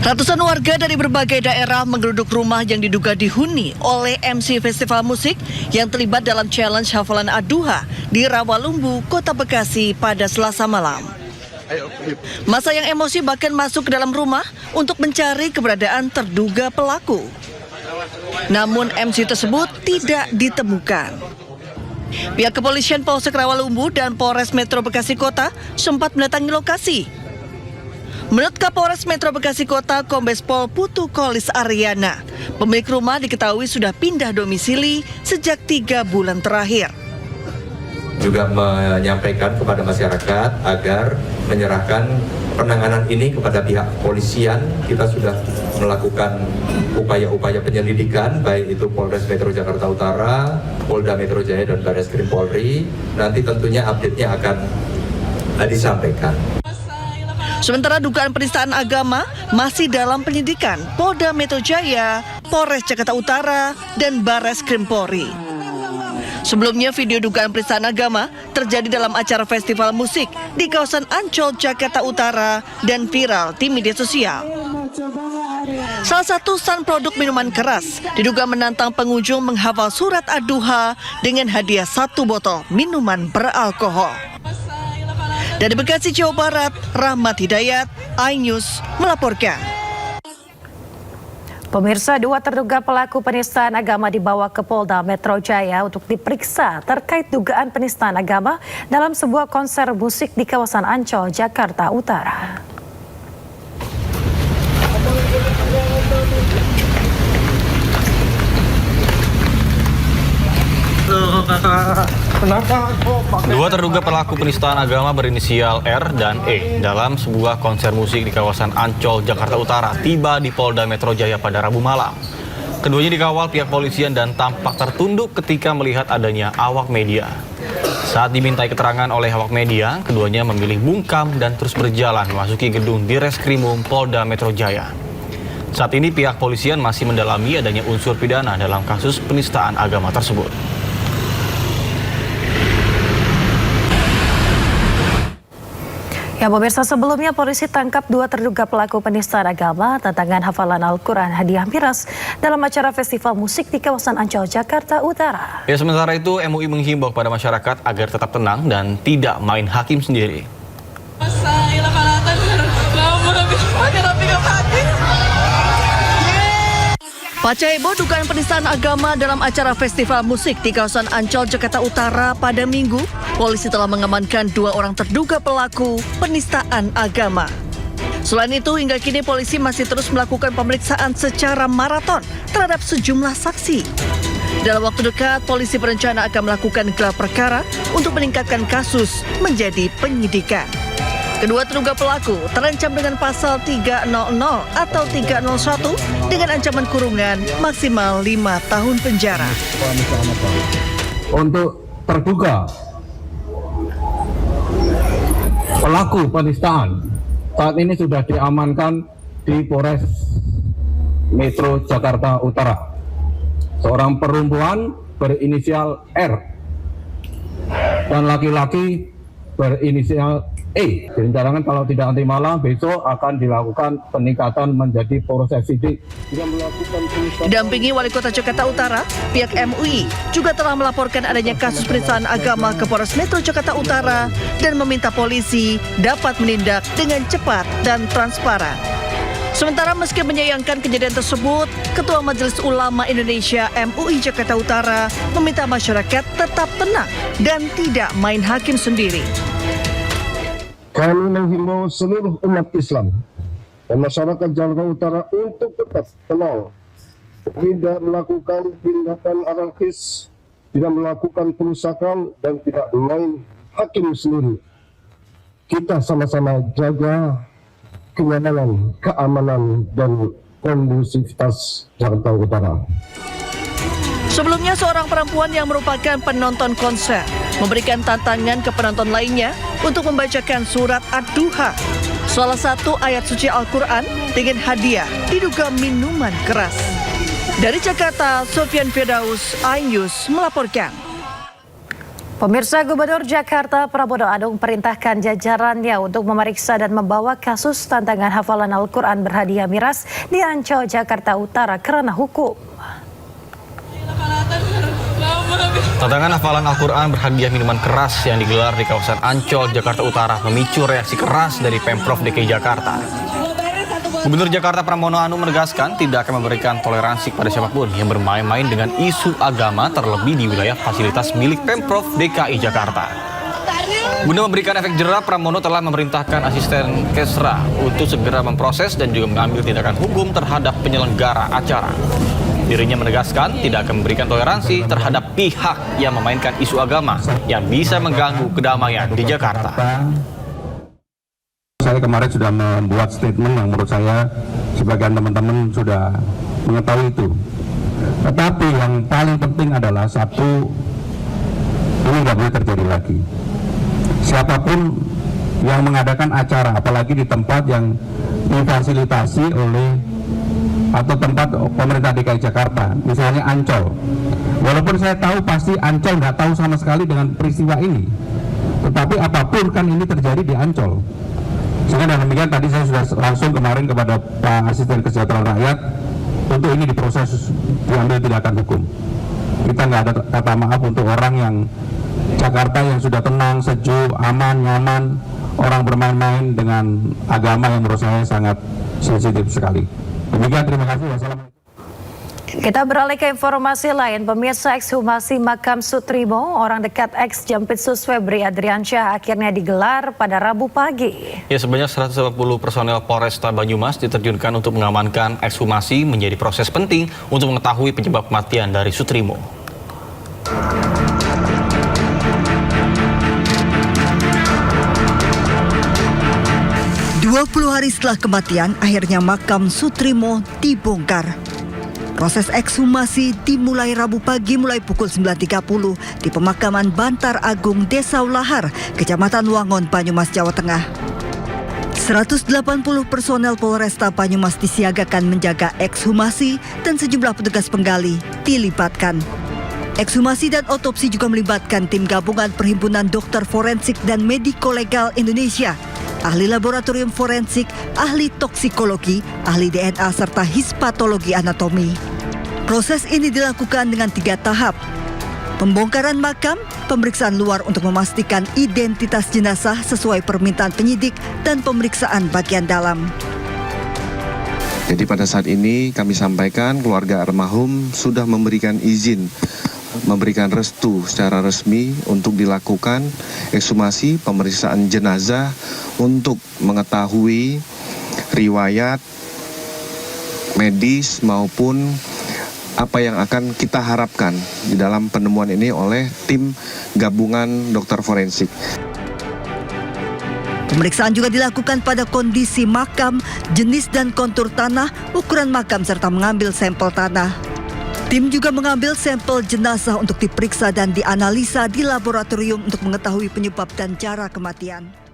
Ratusan warga dari berbagai daerah menggeruduk rumah yang diduga dihuni oleh MC Festival Musik yang terlibat dalam challenge hafalan Ad-Duha di Rawalumbu, Kota Bekasi pada Selasa malam. Masa yang emosi bahkan masuk ke dalam rumah untuk mencari keberadaan terduga pelaku. Namun MC tersebut tidak ditemukan. Pihak kepolisian Polsek Rawalumbu dan Polres Metro Bekasi Kota sempat mendatangi lokasi. Menurut Kapolres Metro Bekasi Kota, Kombes Pol Putu Kolis Aryana, pemilik rumah diketahui sudah pindah domisili sejak 3 bulan terakhir. Juga menyampaikan kepada masyarakat agar menyerahkan penanganan ini kepada pihak kepolisian. Kita sudah melakukan upaya-upaya penyelidikan, baik itu Polres Metro Jakarta Utara, Polda Metro Jaya, dan Barreskrim Polri. Nanti tentunya update-nya akan disampaikan. Sementara dugaan penistaan agama masih dalam penyidikan Polda Metro Jaya, Polres Jakarta Utara, dan Barreskrim Polri. Sebelumnya video dugaan penistaan agama terjadi dalam acara festival musik di kawasan Ancol, Jakarta Utara dan viral di media sosial. Salah satu stand produk minuman keras diduga menantang pengunjung menghafal surat Ad-Duha dengan hadiah 1 botol minuman beralkohol. Dari Bekasi, Jawa Barat, Rahmat Hidayat, iNews melaporkan. Pemirsa, 2 terduga pelaku penistaan agama dibawa ke Polda Metro Jaya untuk diperiksa terkait dugaan penistaan agama dalam sebuah konser musik di kawasan Ancol, Jakarta Utara. Dua terduga pelaku penistaan agama berinisial R dan E dalam sebuah konser musik di kawasan Ancol, Jakarta Utara tiba di Polda Metro Jaya pada Rabu malam. Keduanya dikawal pihak polisian dan tampak tertunduk ketika melihat adanya awak media. Saat dimintai keterangan oleh awak media, keduanya memilih bungkam dan terus berjalan memasuki gedung Direskrimum Polda Metro Jaya. Saat ini pihak polisian masih mendalami adanya unsur pidana dalam kasus penistaan agama tersebut. Ya, pemirsa, sebelumnya polisi tangkap 2 terduga pelaku penistaan agama tantangan hafalan Al-Quran hadiah miras dalam acara festival musik di kawasan Ancol, Jakarta Utara. Ya, sementara itu MUI menghimbau kepada masyarakat agar tetap tenang dan tidak main hakim sendiri. Pasca heboh dugaan penistaan agama dalam acara festival musik di kawasan Ancol, Jakarta Utara pada Minggu, polisi telah mengamankan 2 orang terduga pelaku penistaan agama. Selain itu, hingga kini polisi masih terus melakukan pemeriksaan secara maraton terhadap sejumlah saksi. Dalam waktu dekat, polisi berencana akan melakukan gelar perkara untuk meningkatkan kasus menjadi penyidikan. Kedua terduga pelaku terancam dengan pasal 300 atau 301 dengan ancaman kurungan maksimal 5 tahun penjara. Untuk terduga pelaku penistaan saat ini sudah diamankan di Polres Metro Jakarta Utara. Seorang perempuan berinisial R dan laki-laki berinisial E. Direncanakan kalau tidak nanti malam besok akan dilakukan peningkatan menjadi proses sidik. Didampingi Wali Kota Jakarta Utara, pihak MUI juga telah melaporkan adanya kasus penistaan agama ke Polres Metro Jakarta Utara dan meminta polisi dapat menindak dengan cepat dan transparan. Sementara meski menyayangkan kejadian tersebut, Ketua Majelis Ulama Indonesia MUI Jakarta Utara meminta masyarakat tetap tenang dan tidak main hakim sendiri. Kami menghimbau seluruh umat Islam dan masyarakat Jakarta Utara untuk tetap tenang, tidak melakukan tindakan anarkis, tidak melakukan perusakan, dan tidak main hakim sendiri. Kita sama-sama jaga kenyamanan, keamanan, dan kondusivitas Jakarta Utara. Sebelumnya, seorang perempuan yang merupakan penonton konser memberikan tantangan ke penonton lainnya untuk membacakan surat Ad-Duha, salah satu ayat suci Al-Quran dengan hadiah diduga minuman keras. Dari Jakarta, Sofyan Firdaus, iNews melaporkan. Pemirsa, Gubernur Jakarta Prabowo Anung perintahkan jajarannya untuk memeriksa dan membawa kasus tantangan hafalan Al-Quran berhadiah miras di Ancol, Jakarta Utara kerana hukum. Tantangan hafalan Al-Quran berhadiah minuman keras yang digelar di kawasan Ancol, Jakarta Utara memicu reaksi keras dari Pemprov DKI Jakarta. Gubernur Jakarta Pramono Anung menegaskan tidak akan memberikan toleransi kepada siapapun yang bermain-main dengan isu agama, terlebih di wilayah fasilitas milik Pemprov DKI Jakarta. Guna memberikan efek jera, Pramono telah memerintahkan asisten Kesra untuk segera memproses dan juga mengambil tindakan hukum terhadap penyelenggara acara. Dirinya menegaskan tidak akan memberikan toleransi terhadap pihak yang memainkan isu agama yang bisa mengganggu kedamaian di Jakarta. Saya kemarin sudah membuat statement yang menurut saya sebagian teman-teman sudah mengetahui itu. Tetapi yang paling penting adalah satu, ini nggak boleh terjadi lagi. Siapapun yang mengadakan acara, apalagi di tempat yang difasilitasi oleh atau tempat pemerintah DKI Jakarta, misalnya Ancol. Walaupun saya tahu pasti Ancol nggak tahu sama sekali dengan peristiwa ini, tetapi apapun kan ini terjadi di Ancol. Sehingga dengan demikian tadi saya sudah langsung kemarin kepada Pak Asisten Kesejahteraan Rakyat untuk ini diproses, diambil tindakan hukum. Kita nggak ada kata maaf untuk orang yang Jakarta yang sudah tenang, sejuk, aman, nyaman, orang bermain-main dengan agama yang menurut saya sangat sensitif sekali. Demikian, terima kasih. Wassalamualaikum. Kita beralih ke informasi lain. Pemirsa, ekshumasi makam Sutrimo, orang dekat ex-Jampitsus Febri Adriansyah, akhirnya digelar pada Rabu pagi. Ya, sebanyak 180 personel Polresta Banyumas diterjunkan untuk mengamankan ekshumasi, menjadi proses penting untuk mengetahui penyebab kematian dari Sutrimo. Puluh hari setelah kematian, akhirnya makam Sutrimo dibongkar. Proses ekshumasi dimulai Rabu pagi mulai pukul 9.30 di pemakaman Bantar Agung, Desa Ulahar, Kecamatan Wangon, Banyumas, Jawa Tengah. 180 personel Polresta Banyumas disiagakan menjaga ekshumasi dan sejumlah petugas penggali dilibatkan. Ekshumasi dan otopsi juga melibatkan tim gabungan Perhimpunan Dokter Forensik dan Mediko Legal Indonesia, ahli laboratorium forensik, ahli toksikologi, ahli DNA, serta hispatologi anatomi. Proses ini dilakukan dengan 3 tahap. Pembongkaran makam, pemeriksaan luar untuk memastikan identitas jenazah sesuai permintaan penyidik, dan pemeriksaan bagian dalam. Jadi pada saat ini kami sampaikan keluarga almarhum sudah memberikan izin, memberikan restu secara resmi untuk dilakukan ekshumasi pemeriksaan jenazah untuk mengetahui riwayat medis maupun apa yang akan kita harapkan di dalam penemuan ini oleh tim gabungan dokter forensik. Pemeriksaan juga dilakukan pada kondisi makam, jenis dan kontur tanah, ukuran makam, serta mengambil sampel tanah. Tim juga mengambil sampel jenazah untuk diperiksa dan dianalisa di laboratorium untuk mengetahui penyebab dan cara kematian.